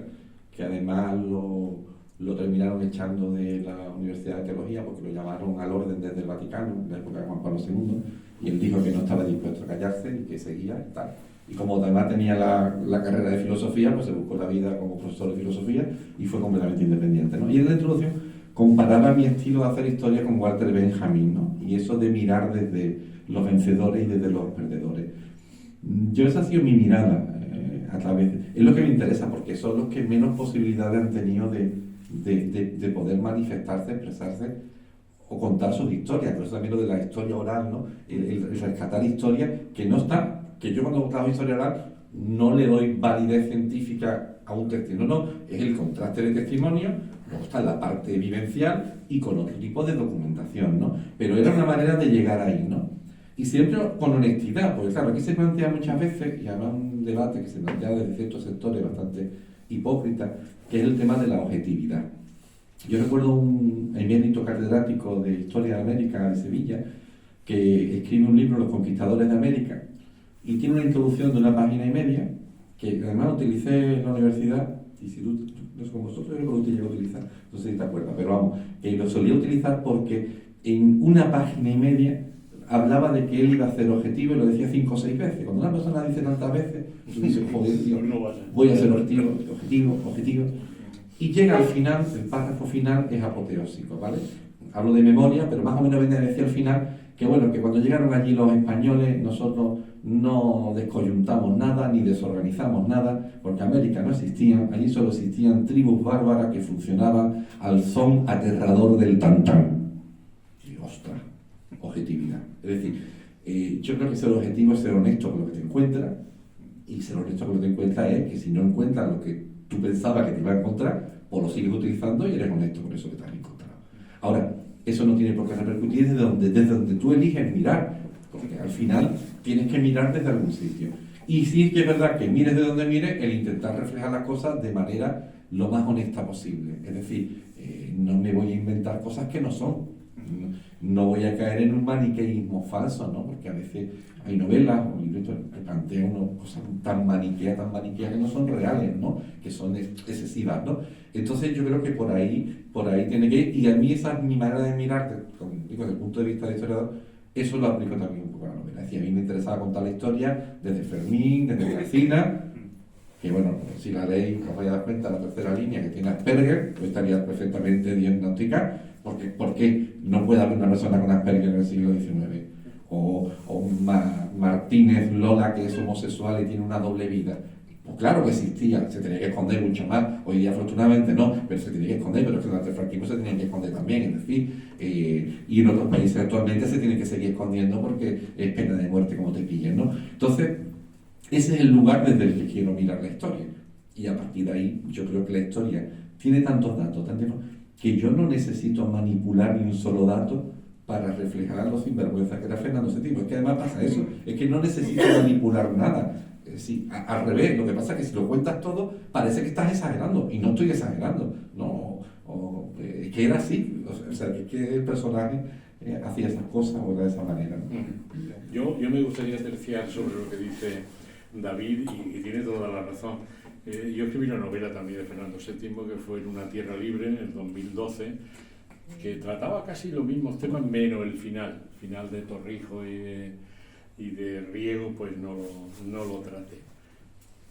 que además lo terminaron echando de la Universidad de Teología porque lo llamaron al orden desde el Vaticano, en la época de Juan Pablo II, y él dijo que no estaba dispuesto a callarse y que seguía y tal. Y como además tenía la carrera de filosofía, pues se buscó la vida como profesor de filosofía y fue completamente independiente, ¿no? Y en la introducción comparaba mi estilo de hacer historia con Walter Benjamin, ¿no? Y eso de mirar desde los vencedores y desde los perdedores. Esa ha sido mi mirada a través es lo que me interesa, porque son los que menos posibilidades han tenido de poder manifestarse, expresarse o contar sus historias. Por eso también lo de la historia oral, ¿no? El rescatar historias que no están, que yo cuando hago historia oral no le doy validez científica a un testimonio, no, es el contraste de testimonio, luego está la parte vivencial y con otro tipo de documentación, ¿no? Pero era una manera de llegar ahí, ¿no? Y siempre con honestidad, porque claro, aquí se plantea muchas veces, y además un debate que se plantea desde ciertos sectores bastante hipócrita, que es el tema de la objetividad. Yo recuerdo un emérito catedrático de Historia de América de Sevilla, que escribe un libro, Los Conquistadores de América, y tiene una introducción de 1 página y media, que además utilicé en la universidad, y si tú, no sé con vosotros, yo creo que lo llegué a utilizar, no sé si te acuerdas, pero vamos, lo solía utilizar porque en 1 página y media hablaba de que él iba a ser objetivo y lo decía 5 o 6 veces. Cuando una persona dice tantas veces, tú dices, joder, tío, voy a ser objetivo. Y llega al final, el párrafo final es apoteósico, ¿vale? Hablo de memoria, pero más o menos venía a decir al final que bueno, que cuando llegaron allí los españoles, nosotros no descoyuntamos nada, ni desorganizamos nada, porque América no existía, allí solo existían tribus bárbaras que funcionaban al son aterrador del tantán. Y ostras, objetividad. Es decir, yo creo que ser objetivo es ser honesto con lo que te encuentras, y ser honesto con lo que te encuentras es que si no encuentras lo que tú pensabas que te iba a encontrar, pues lo sigues utilizando y eres honesto con eso que te has encontrado. Ahora, eso no tiene por qué repercutir desde donde tú eliges mirar, porque al final tienes que mirar desde algún sitio. Y sí es que es verdad que mires de donde mires, el intentar reflejar las cosas de manera lo más honesta posible. Es decir, no me voy a inventar cosas que no son. No voy a caer en un maniqueísmo falso, ¿no? Porque a veces hay novelas o libros que plantean cosas tan maniqueas que no son reales, ¿no? Que son excesivas, ¿no? Entonces yo creo que por ahí tiene que ir, y a mí esa es mi manera de mirar, desde el punto de vista del historiador, eso lo aplico también un poco a la novela. Es decir, a mí me interesaba contar la historia desde Fermín, desde García, que bueno, si la leéis os vais a dar cuenta, la tercera línea que tiene Asperger, pues estaría perfectamente diagnosticada, porque ¿por qué no puede haber una persona con Asperger en el siglo XIX? O Martínez Lola, que es homosexual y tiene una doble vida. Pues claro que existía, se tenía que esconder mucho más. Hoy día afortunadamente no, pero se tenía que esconder, pero es que durante el franquismo se tenía que esconder también, es decir, y en otros países actualmente se tiene que seguir escondiendo porque es pena de muerte como te pillen, ¿no? Entonces, ese es el lugar desde el que quiero mirar la historia. Y a partir de ahí, yo creo que la historia tiene tantos datos, que yo no necesito manipular ni un solo dato para reflejar los sinvergüenzas que era Fernando VII. Es que además pasa eso, es que no necesito manipular nada. Sí, al revés, lo que pasa es que si lo cuentas todo, parece que estás exagerando, y no estoy exagerando, no, es que era así, o sea, que el personaje hacía esas cosas o era de esa manera, ¿no? Yo me gustaría terciar sobre lo que dice David, y tiene toda la razón. Yo escribí una novela también de Fernando VII, que fue En una tierra libre, en el 2012, que trataba casi los mismos temas, menos el final de Torrijos y de Riego, pues no lo traté.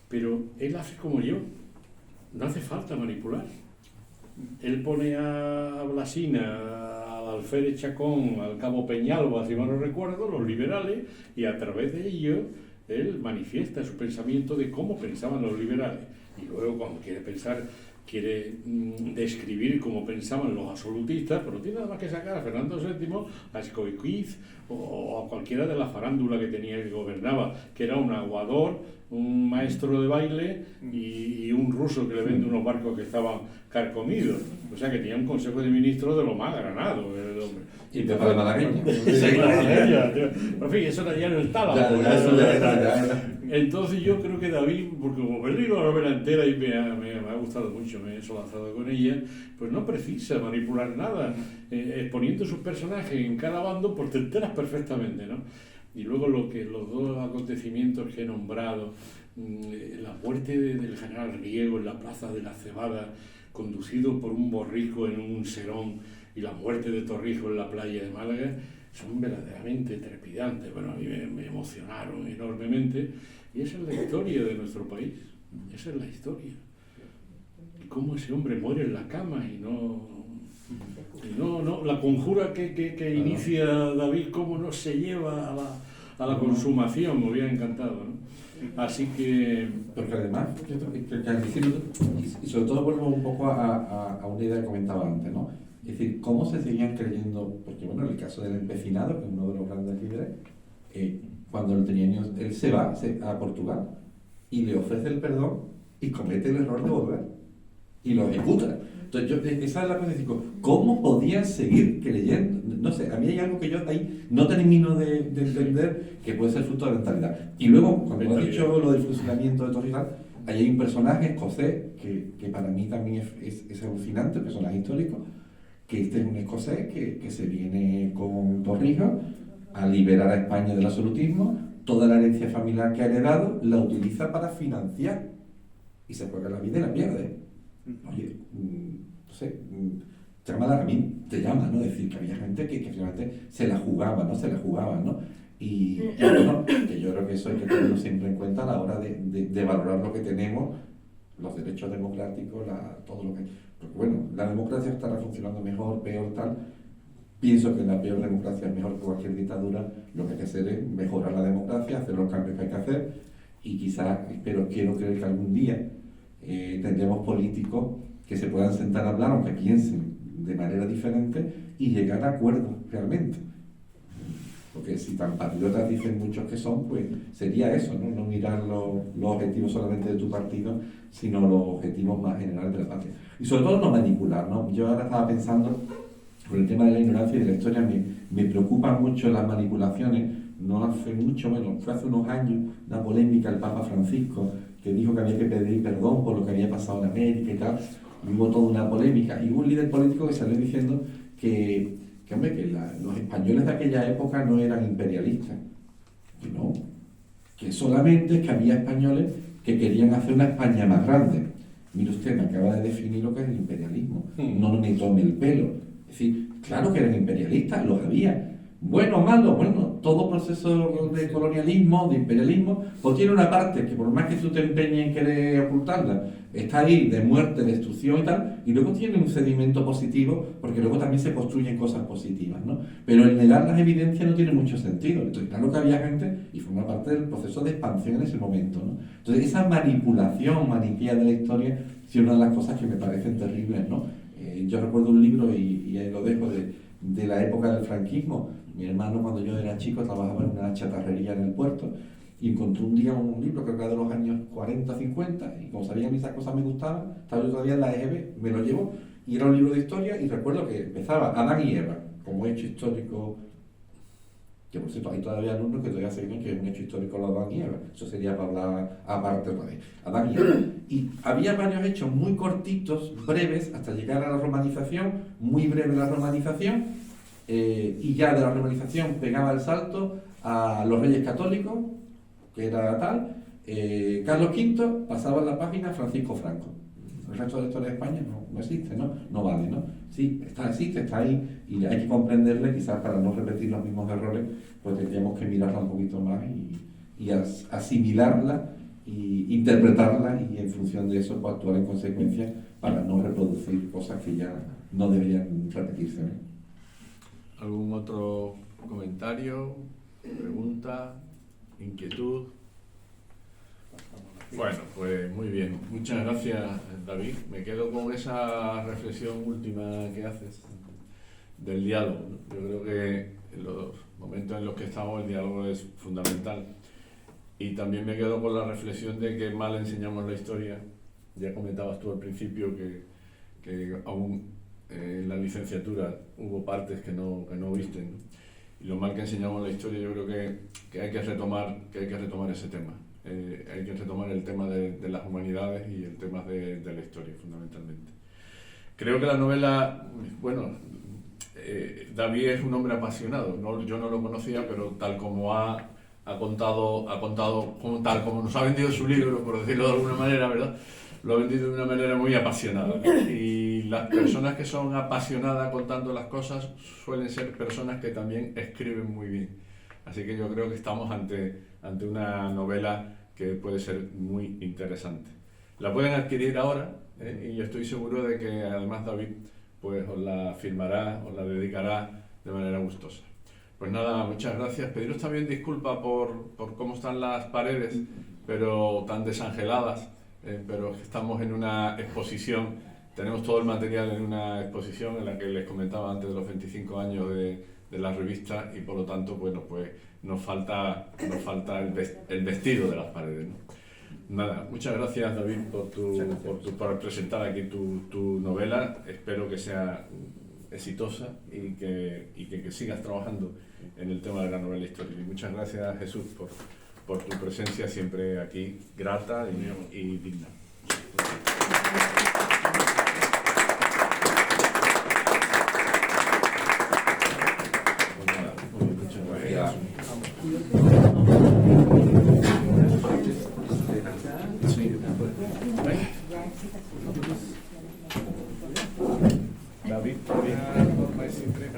Pero él hace como yo, no hace falta manipular. Él pone a Blasina, al alférez Chacón, al cabo Peñalba, si mal no recuerdo, los liberales, y a través de ellos él manifiesta su pensamiento de cómo pensaban los liberales. Y luego cuando quiere describir cómo pensaban los absolutistas, pero no tiene nada más que sacar a Fernando VII, a Escoiquiz o a cualquiera de la farándula que tenía, que gobernaba, que era un aguador, un maestro de baile y un ruso que le vende unos barcos que estaban carcomidos. O sea que tenía un consejo de ministros de lo más granado el hombre. Y de malagueña. Sí, malagueña. Pero en fin, eso era ya en el tálamo. Entonces yo creo que David, porque como he leído la novela entera y me ha gustado mucho, me he solazado con ella, pues no precisa manipular nada. Exponiendo sus personajes en cada bando, pues te enteras perfectamente, ¿no? Y luego los dos acontecimientos que he nombrado, la muerte del general Riego en la plaza de la Cebada, conducido por un borrico en un serón, y la muerte de Torrijos en la playa de Málaga, son verdaderamente trepidantes. Bueno, a mí me emocionaron enormemente, y esa es la historia de nuestro país, esa es la historia. Y cómo ese hombre muere en la cama y no la conjura que inicia David, cómo no se lleva a la consumación, me hubiera encantado, ¿no? Así que... Porque además, y sobre todo vuelvo un poco a una idea que comentaba antes, ¿no? Es decir, cómo se seguían creyendo, porque bueno, en el caso del empecinado, que es uno de los grandes líderes, cuando él se va a Portugal y le ofrece el perdón y comete el error de volver y lo ejecuta. Entonces, esa es la cosa, digo, ¿cómo podían seguir creyendo? No sé, a mí hay algo que yo ahí no termino de entender, que puede ser fruto de la mentalidad. Y luego, cuando has dicho lo del fusilamiento de Torrijos, ahí hay un personaje escocés que para mí también es alucinante, personaje histórico, que este es un escocés que se viene con Torrijos a liberar a España del absolutismo, toda la herencia familiar que ha heredado la utiliza para financiar y se juega la vida y la pierde. Oye, no sé, a mí te llama, ¿no? Decir que había gente que finalmente se la jugaba, ¿no? Y bueno, que yo creo que eso hay que tenerlo siempre en cuenta a la hora de valorar lo que tenemos, los derechos democráticos, todo lo que... Porque bueno, la democracia estará funcionando mejor, peor, tal. Pienso que la peor democracia es mejor que cualquier dictadura. Lo que hay que hacer es mejorar la democracia, hacer los cambios que hay que hacer, y quizás, quiero creer que algún día tendremos políticos que se puedan sentar a hablar, aunque piensen de manera diferente, y llegar a acuerdos realmente. Porque si tan patriotas dicen muchos que son, pues sería eso, ¿no? No mirar los objetivos solamente de tu partido, sino los objetivos más generales de la patria. Y sobre todo no manipular, ¿no? Yo ahora estaba pensando, con el tema de la ignorancia y de la historia, me preocupan mucho las manipulaciones. No hace mucho, bueno, fue hace unos años, una polémica el Papa Francisco, que dijo que había que pedir perdón por lo que había pasado en América y tal, y hubo toda una polémica. Y hubo un líder político que salió diciendo que los españoles de aquella época no eran imperialistas, que solamente es que había españoles que querían hacer una España más grande. Mire usted, me acaba de definir lo que es el imperialismo, no me tome el pelo. Es decir, claro que eran imperialistas, los había. Bueno o malo, bueno, todo proceso de colonialismo, de imperialismo, pues tiene una parte que por más que tú te empeñes en querer ocultarla, está ahí de muerte, destrucción y tal, y luego tiene un sedimento positivo, porque luego también se construyen cosas positivas, ¿no? Pero el negar las evidencias no tiene mucho sentido. Entonces, claro que había gente, y forma parte del proceso de expansión en ese momento, ¿no? Entonces, esa manipulación maniquea de la historia es una de las cosas que me parecen terribles, ¿no? Yo recuerdo un libro, y ahí lo dejo, de la época del franquismo. Mi hermano, cuando yo era chico, trabajaba en una chatarrería en el puerto y encontró un día un libro que era de los años 40, 50, y como sabía que esas cosas me gustaban, estaba yo todavía en la EGB, me lo llevo, y era un libro de historia, y recuerdo que empezaba Adán y Eva, como hecho histórico, que por cierto hay todavía alumnos que todavía se creen que es un hecho histórico lo de Adán y Eva, eso sería para hablar aparte otra vez, Adán y Eva. Y había varios hechos muy cortitos, breves, hasta llegar a la romanización, muy breve la romanización, y ya de la romanización pegaba el salto a los Reyes Católicos, que era tal, Carlos V, pasaba la página Francisco Franco. El resto de la historia de España no existe, no vale, ¿no? Sí, existe, está ahí, y hay que comprenderle, quizás para no repetir los mismos errores, pues tendríamos que mirarla un poquito más y asimilarla y interpretarla, y en función de eso pues, actuar en consecuencia para no reproducir cosas que ya no deberían repetirse, ¿no? ¿Algún otro comentario, pregunta, inquietud? Bueno, pues muy bien. Muchas gracias, David. Me quedo con esa reflexión última que haces del diálogo, ¿no? Yo creo que en los momentos en los que estamos el diálogo es fundamental. Y también me quedo con la reflexión de que mal enseñamos la historia. Ya comentabas tú al principio que aún en la licenciatura hubo partes que no visten, ¿no? Y lo mal que enseñamos la historia, yo creo que hay que retomar ese tema. Hay que retomar el tema de las humanidades y el tema de la historia, fundamentalmente. Creo que la novela, bueno, David es un hombre apasionado. Yo no lo conocía, pero tal como ha contado, tal como nos ha vendido su libro, por decirlo de alguna manera, ¿verdad? Lo ha vendido de una manera muy apasionada. Y las personas que son apasionadas contando las cosas suelen ser personas que también escriben muy bien. Así que yo creo que estamos ante una novela que puede ser muy interesante. La pueden adquirir ahora, y yo estoy seguro de que además David pues os la firmará, os la dedicará de manera gustosa. Pues nada, muchas gracias. Pediros también disculpas por cómo están las paredes, pero tan desangeladas, pero estamos en una exposición, tenemos todo el material en una exposición en la que les comentaba antes de los 25 años de la revista, y por lo tanto, bueno, pues nos falta el vestido de las paredes, ¿no? Nada, muchas gracias, David, por presentar aquí tu novela. Espero que sea exitosa y que sigas trabajando en el tema de la novela histórica. Y muchas gracias, Jesús, por tu presencia siempre aquí, grata y digna. Pues nada, muchas gracias. Sí, David, la norma es siempre